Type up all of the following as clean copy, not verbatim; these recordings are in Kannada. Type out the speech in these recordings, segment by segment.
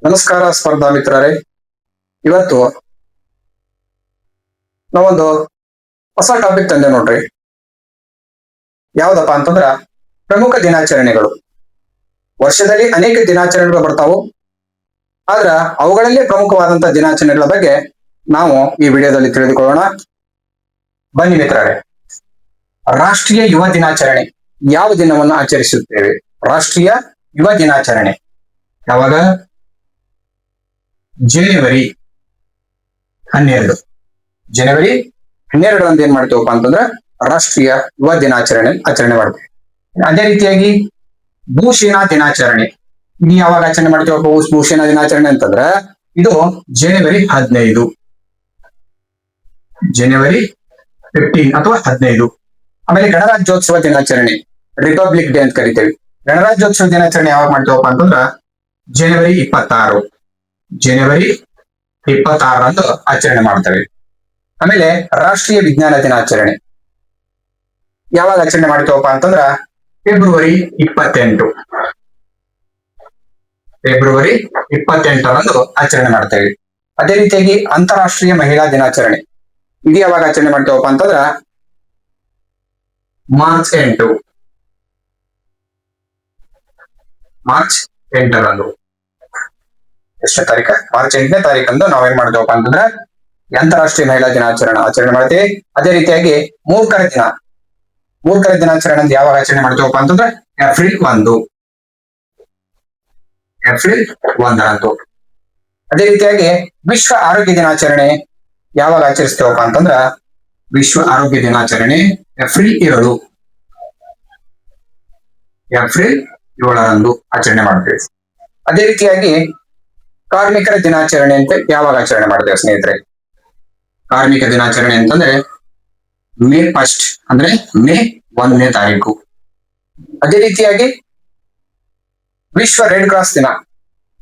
ನಮಸ್ಕಾರ ಸ್ಪರ್ಧಾ ಮಿತ್ರರೇ. ಇವತ್ತು ನಾವೊಂದು ಹೊಸ ಟಾಪಿಕ್ ತಂದೆ ನೋಡ್ರಿ. ಯಾವ್ದಪ್ಪ ಅಂತಂದ್ರ ಪ್ರಮುಖ ದಿನಾಚರಣೆಗಳು. ವರ್ಷದಲ್ಲಿ ಅನೇಕ ದಿನಾಚರಣೆಗಳು ಬರ್ತಾವು, ಆದ್ರ ಅವುಗಳಲ್ಲಿ ಪ್ರಮುಖವಾದಂತಹ ದಿನಾಚರಣೆಗಳ ಬಗ್ಗೆ ನಾವು ಈ ವಿಡಿಯೋದಲ್ಲಿ ತಿಳಿದುಕೊಳ್ಳೋಣ. ಬನ್ನಿ ಮಿತ್ರರೇ, ರಾಷ್ಟ್ರೀಯ ಯುವ ದಿನಾಚರಣೆ ಯಾವ ದಿನವನ್ನು ಆಚರಿಸುತ್ತೇವೆ? ರಾಷ್ಟ್ರೀಯ ಯುವ ದಿನಾಚರಣೆ ಯಾವಾಗ? ಜನವರಿ 12. ಜನವರಿ 12ರಂದು ಏನ್ ಮಾಡ್ತೇವಪ್ಪ ಅಂತಂದ್ರ ರಾಷ್ಟ್ರೀಯ ಯುವ ದಿನಾಚರಣೆ ಆಚರಣೆ ಮಾಡ್ತೇವೆ. ಅದೇ ರೀತಿಯಾಗಿ ಭೂಸೇನಾ ದಿನಾಚರಣೆ, ಇದು ಯಾವಾಗ ಆಚರಣೆ ಮಾಡ್ತೇವಪ್ಪ? ಭೂಸೇನಾ ದಿನಾಚರಣೆ ಅಂತಂದ್ರ ಇದು ಜನವರಿ 15, ಜನವರಿ 15 ಅಥವಾ 15. ಆಮೇಲೆ ಗಣರಾಜ್ಯೋತ್ಸವ ದಿನಾಚರಣೆ, ರಿಪಬ್ಲಿಕ್ ಡೇ ಅಂತ ಕರಿತೇವೆ. ಗಣರಾಜ್ಯೋತ್ಸವ ದಿನಾಚರಣೆ ಯಾವಾಗ ಮಾಡ್ತೇವಪ್ಪ ಅಂತಂದ್ರ ಜನವರಿ 26, ಜನವರಿ 26ರಂದು ಆಚರಣೆ ಮಾಡ್ತೇವೆ. ಆಮೇಲೆ ರಾಷ್ಟ್ರೀಯ ವಿಜ್ಞಾನ ದಿನಾಚರಣೆ ಯಾವಾಗ ಆಚರಣೆ ಮಾಡ್ತೇವಪ್ಪ ಅಂತಂದ್ರ ಫೆಬ್ರವರಿ 28, ಫೆಬ್ರವರಿ 28ರಂದು ಆಚರಣೆ ಮಾಡ್ತೇವೆ. ಅದೇ ರೀತಿಯಾಗಿ ಅಂತಾರಾಷ್ಟ್ರೀಯ ಮಹಿಳಾ ದಿನಾಚರಣೆ, ಇದು ಯಾವಾಗ ಆಚರಣೆ ಮಾಡ್ತೇವಪ್ಪ ಅಂತಂದ್ರ ಮಾರ್ಚ್ 8, ಮಾರ್ಚ್ 8ರಂದು. ಎಷ್ಟನೇ ತಾರೀಕ? ಮಾರ್ಚ್ 8ನೇ ತಾರೀಕಂದು ನಾವೇನ್ ಮಾಡ್ತೇವಪ್ಪ ಅಂತಂದ್ರೆ ಅಂತಾರಾಷ್ಟ್ರೀಯ ಮಹಿಳಾ ದಿನಾಚರಣೆ ಆಚರಣೆ ಮಾಡ್ತೀವಿ. ಅದೇ ರೀತಿಯಾಗಿ ಮೂರ್ಖರ ದಿನ, ಮೂರ್ಖರ ದಿನಾಚರಣೆ ಅಂತ ಯಾವಾಗ ಆಚರಣೆ ಮಾಡ್ತೇವಪ್ಪ ಅಂತಂದ್ರೆ ಏಪ್ರಿಲ್ 1, ಏಪ್ರಿಲ್ 1ರಂದು. ಅದೇ ರೀತಿಯಾಗಿ ವಿಶ್ವ ಆರೋಗ್ಯ ದಿನಾಚರಣೆ ಯಾವಾಗ ಆಚರಿಸ್ತೇವಪ್ಪ ಅಂತಂದ್ರ ವಿಶ್ವ ಆರೋಗ್ಯ ದಿನಾಚರಣೆ ಏಪ್ರಿಲ್ 7, ಏಪ್ರಿಲ್ 7ರಂದು ಆಚರಣೆ ಮಾಡ್ತೇವೆ. ಅದೇ ರೀತಿಯಾಗಿ ಕಾರ್ಮಿಕರ ದಿನಾಚರಣೆ ಅಂತ ಯಾವಾಗ ಆಚರಣೆ ಮಾಡ್ತೇವೆ ಸ್ನೇಹಿತರೆ? ಕಾರ್ಮಿಕ ದಿನಾಚರಣೆ ಅಂತಂದ್ರೆ ಮೇ 1, ಅಂದ್ರೆ ಮೇ 1ನೇ ತಾರೀಕು. ಅದೇ ರೀತಿಯಾಗಿ ವಿಶ್ವ ರೆಡ್ ಕ್ರಾಸ್ ದಿನ,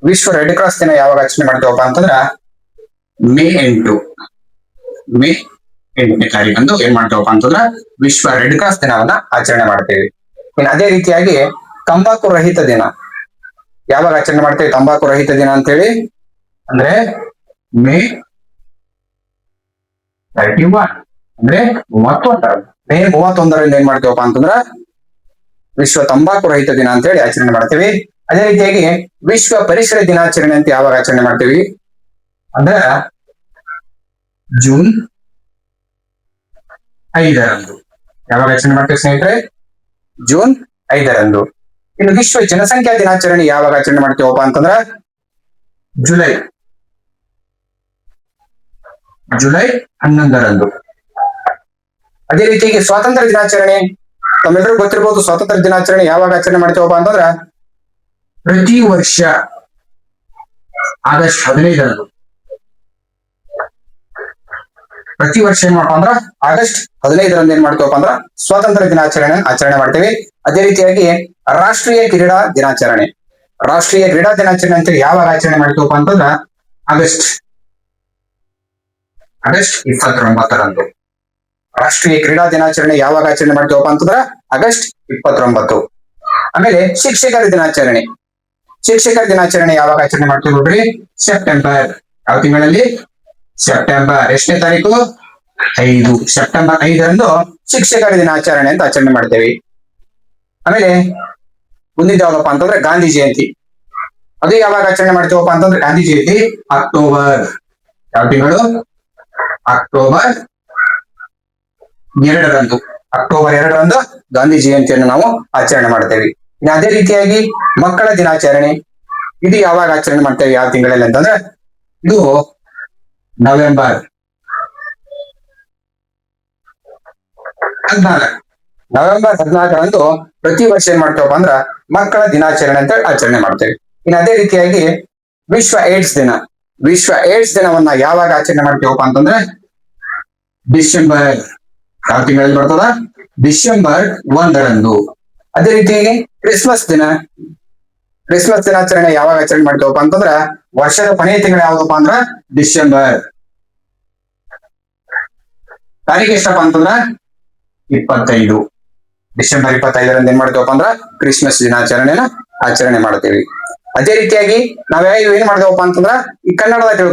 ವಿಶ್ವ ರೆಡ್ ಕ್ರಾಸ್ ದಿನ ಯಾವಾಗ ಆಚರಣೆ ಮಾಡ್ತೇವಪ್ಪ ಅಂತಂದ್ರ ಮೇ 8, ಮೇ 8ನೇ ತಾರೀಕಂದು ಏನ್ ಮಾಡ್ತೇವಪ್ಪ ಅಂತಂದ್ರ ವಿಶ್ವ ರೆಡ್ ಕ್ರಾಸ್ ದಿನವನ್ನ ಆಚರಣೆ ಮಾಡ್ತೇವೆ. ಇನ್ನು ಅದೇ ರೀತಿಯಾಗಿ ತಂಬಾಕು ರಹಿತ ದಿನ ಯಾವಾಗ ಆಚರಣೆ ಮಾಡ್ತೇವೆ? ತಂಬಾಕು ರಹಿತ ದಿನ ಅಂತೇಳಿ ಅಂದ್ರೆ ಮೇ 31, ಅಂದ್ರೆ 31, ಮೇ 31ರಿಂದ ಏನ್ ಮಾಡ್ತೇವಪ್ಪ ಅಂತಂದ್ರ ವಿಶ್ವ ತಂಬಾಕು ರಹಿತ ದಿನ ಅಂತೇಳಿ ಆಚರಣೆ ಮಾಡ್ತೇವೆ. ಅದೇ ರೀತಿಯಾಗಿ ವಿಶ್ವ ಪರಿಸರ ದಿನಾಚರಣೆ ಅಂತ ಯಾವಾಗ ಆಚರಣೆ ಮಾಡ್ತೇವಿ? ಅಂದ್ರ ಜೂನ್ 5ರಂದು. ಯಾವಾಗ ಆಚರಣೆ ಮಾಡ್ತೇವೆ ಸ್ನೇಹಿತರೆ? ಜೂನ್ 5ರಂದು. ಇನ್ನು ವಿಶ್ವ ಜನಸಂಖ್ಯಾ ದಿನಾಚರಣೆ ಯಾವಾಗ ಆಚರಣೆ ಮಾಡ್ತೇವಪ್ಪ ಅಂತಂದ್ರ ಜುಲೈ 11ರಂದು. ಅದೇ ರೀತಿಯಾಗಿ ಸ್ವಾತಂತ್ರ್ಯ ದಿನಾಚರಣೆ, ತಮ್ಮೆಲ್ಲರಿಗೂ ಗೊತ್ತಿರಬಹುದು. ಸ್ವಾತಂತ್ರ್ಯ ದಿನಾಚರಣೆ ಯಾವಾಗ ಆಚರಣೆ ಮಾಡ್ತೇವಪ್ಪ ಅಂತಂದ್ರ ಪ್ರತಿ ವರ್ಷ ಆಗಸ್ಟ್ 15ರಂದು. ಪ್ರತಿ ವರ್ಷ ಏನ್ ಮಾಡ್ತೇವ ಅಂದ್ರ ಆಗಸ್ಟ್ 15ರಂದು ಏನ್ ಮಾಡ್ತೇವಪ್ಪ ಅಂದ್ರ ಸ್ವಾತಂತ್ರ್ಯ ದಿನಾಚರಣೆ ಆಚರಣೆ ಮಾಡ್ತೇವೆ. ಅದೇ ರೀತಿಯಾಗಿ ರಾಷ್ಟ್ರೀಯ ಕ್ರೀಡಾ ದಿನಾಚರಣೆ, ರಾಷ್ಟ್ರೀಯ ಕ್ರೀಡಾ ದಿನಾಚರಣೆ ಅಂತ ಯಾವಾಗ ಆಚರಣೆ ಮಾಡ್ತೇವಪ್ಪ ಅಂತಂದ್ರ ಆಗಸ್ಟ್ 29ರಂದು. ರಾಷ್ಟ್ರೀಯ ಕ್ರೀಡಾ ದಿನಾಚರಣೆ ಯಾವಾಗ ಆಚರಣೆ ಮಾಡ್ತೇವಪ್ಪ ಅಂತಂದ್ರ ಆಗಸ್ಟ್ 29. ಆಮೇಲೆ ಶಿಕ್ಷಕರ ದಿನಾಚರಣೆ, ಶಿಕ್ಷಕರ ದಿನಾಚರಣೆ ಯಾವಾಗ ಆಚರಣೆ ಮಾಡ್ತೇವೆ ನೋಡ್ರಿ? ಸೆಪ್ಟೆಂಬರ್. ಯಾವ ತಿಂಗಳಲ್ಲಿ? ಸೆಪ್ಟೆಂಬರ್ ಎಷ್ಟನೇ ತಾರೀಕು? 5, ಸೆಪ್ಟೆಂಬರ್ 5ರಂದು ಶಿಕ್ಷಕರ ದಿನಾಚರಣೆ ಅಂತ ಆಚರಣೆ ಮಾಡ್ತೇವೆ. ಆಮೇಲೆ ಮುಂದಿನ ಯಾವ್ದಪ್ಪ ಅಂತಂದ್ರೆ ಗಾಂಧಿ ಜಯಂತಿ, ಅದು ಯಾವಾಗ ಆಚರಣೆ ಮಾಡ್ತೇವಪ್ಪ ಅಂತಂದ್ರೆ ಗಾಂಧಿ ಜಯಂತಿ ಅಕ್ಟೋಬರ್. ಯಾವ ತಿಂಗಳು? ಅಕ್ಟೋಬರ್ 2ರಂದು. ಅಕ್ಟೋಬರ್ 2ರಂದು ಗಾಂಧಿ ಜಯಂತಿಯನ್ನು ನಾವು ಆಚರಣೆ ಮಾಡ್ತೇವೆ. ಇನ್ನು ಅದೇ ರೀತಿಯಾಗಿ ಮಕ್ಕಳ ದಿನಾಚರಣೆ, ಇದು ಯಾವಾಗ ಆಚರಣೆ ಮಾಡ್ತೇವೆ? ಯಾವ ತಿಂಗಳಲ್ಲಿ ಅಂತಂದ್ರೆ ಇದು ನವೆಂಬರ್ 14, ನವೆಂಬರ್ 14ರಂದು ಪ್ರತಿ ವರ್ಷ ಏನ್ ಮಾಡ್ತೇವಪ್ಪ ಅಂದ್ರ ಮಕ್ಕಳ ದಿನಾಚರಣೆ ಅಂತ ಆಚರಣೆ ಮಾಡ್ತೇವೆ. ಇನ್ನು ಅದೇ ರೀತಿಯಾಗಿ ವಿಶ್ವ ಏಡ್ಸ್ ದಿನ, ವಿಶ್ವ ಏಡ್ಸ್ ದಿನವನ್ನ ಯಾವಾಗ ಆಚರಣೆ ಮಾಡ್ತೇವಪ್ಪ ಅಂತಂದ್ರೆ ಡಿಸೆಂಬರ್. ಯಾವ ತಿಂಗಳಲ್ಲಿ ಬರ್ತದ? ಡಿಸೆಂಬರ್ 1ರಂದು. ಅದೇ ರೀತಿಯಾಗಿ ಕ್ರಿಸ್ಮಸ್ ದಿನ, ಕ್ರಿಸ್ಮಸ್ ದಿನಾಚರಣೆ ಯಾವಾಗ ಆಚರಣೆ ಮಾಡ್ತೇವಪ್ಪ ಅಂತಂದ್ರ ವರ್ಷದ ಕೊನೆಯ ತಿಂಗಳು ಯಾವ್ದಪ್ಪ ಅಂದ್ರ ಡಿಸೆಂಬರ್. ತಾರೀಕು ಎಷ್ಟಪ್ಪ ಅಂತಂದ್ರ 25, ಡಿಸೆಂಬರ್ 25ರಂದು ಏನ್ ಮಾಡ್ತೇವಪ್ಪ ಅಂದ್ರ ಕ್ರಿಸ್ಮಸ್ ದಿನಾಚರಣೆನ ಆಚರಣೆ ಮಾಡ್ತೇವೆ. ಅದೇ ರೀತಿಯಾಗಿ ನಾವ್ ಏನ್ ಮಾಡ್ದೇವಪ್ಪ ಅಂತಂದ್ರ ಈ ಕನ್ನಡದಾಗ ತಿಳ್ಕೊಂಡ್ವಿ